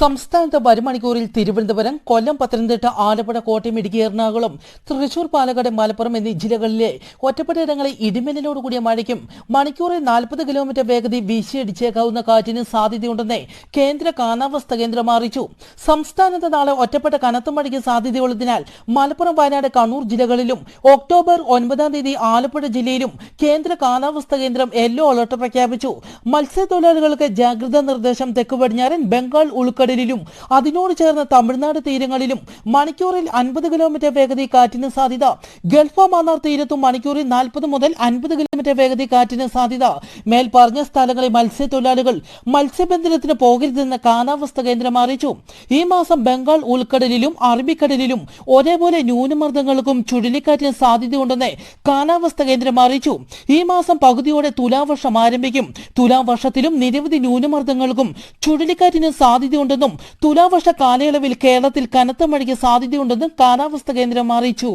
സംസ്ഥാനത്ത് വരും മണിക്കൂറിൽ തിരുവനന്തപുരം, കൊല്ലം, പത്തനംതിട്ട, ആലപ്പുഴ, കോട്ടയം, ഇടുക്കി, എറണാകുളം, തൃശൂർ, പാലക്കാട്, മലപ്പുറം എന്നീ ജില്ലകളിലെ ഒറ്റപ്പെട്ടയിടങ്ങളിൽ ഇടിമിന്നലോടുകൂടിയ മഴയ്ക്കും മണിക്കൂറിൽ 40 കിലോമീറ്റർ വേഗതയിൽ വീശിയടിച്ചേക്കാവുന്ന കാറ്റിനും സാധ്യതയുണ്ടെന്ന് കേന്ദ്ര കാലാവസ്ഥാ കേന്ദ്രം അറിയിച്ചു. സംസ്ഥാനത്ത് നാളെ ഒറ്റപ്പെട്ട കനത്ത മഴയ്ക്ക് സാധ്യതയുള്ളതിനാൽ മലപ്പുറം, വയനാട്, കണ്ണൂർ ജില്ലകളിലും ഒക്ടോബർ 9-ാം തീയതി ആലപ്പുഴ ജില്ലയിലും കേന്ദ്ര കാലാവസ്ഥാ കേന്ദ്രം യെല്ലോ അലർട്ട് പ്രഖ്യാപിച്ചു. മത്സ്യത്തൊഴിലാളികൾക്ക് ജാഗ്രതാ നിർദ്ദേശം. തെക്ക് പടിഞ്ഞാറൻ ബംഗാൾ ഉൾക്കടലിലും അതിനോട് ചേർന്ന തമിഴ്നാട് തീരങ്ങളിലും മണിക്കൂറിൽ 50 കിലോമീറ്റർ വേഗതയിൽ കാറ്റിന് സാധ്യത. ഗൾഫ് ഓഫ് മന്നാർ തീരത്തും മണിക്കൂറിൽ 40 മുതൽ 50 കിലോമീറ്റർ വേഗതയിൽ കാറ്റിന് സാധ്യത. മേൽപ്പറഞ്ഞ സ്ഥലങ്ങളിൽ മത്സ്യത്തൊഴിലാളികൾ മത്സ്യബന്ധനത്തിന് പോകരുതെന്ന് കാലാവസ്ഥാ കേന്ദ്രം അറിയിച്ചു. ഈ മാസം ബംഗാൾ ഉൾക്കടലിലും അറബിക്കടലിലും ഒരേപോലെ ന്യൂനമർദ്ദങ്ങൾക്കും ചുഴലിക്കാറ്റിന് സാധ്യതയുണ്ടെന്ന് കാലാവസ്ഥാ കേന്ദ്രം അറിയിച്ചു. ഈ മാസം പകുതിയോടെ തുലാവർഷം ആരംഭിക്കും. തുലാവർഷത്തിലും നിരവധി ന്യൂനമർദ്ദങ്ങൾക്കും ചുഴലിക്കാറ്റിന് സാധ്യതയുണ്ടെന്നും തുലാവർഷ കാലയളവിൽ കേരളത്തിൽ കനത്ത മഴയ്ക്ക് സാധ്യതയുണ്ടെന്നും കാലാവസ്ഥാ കേന്ദ്രം അറിയിച്ചു.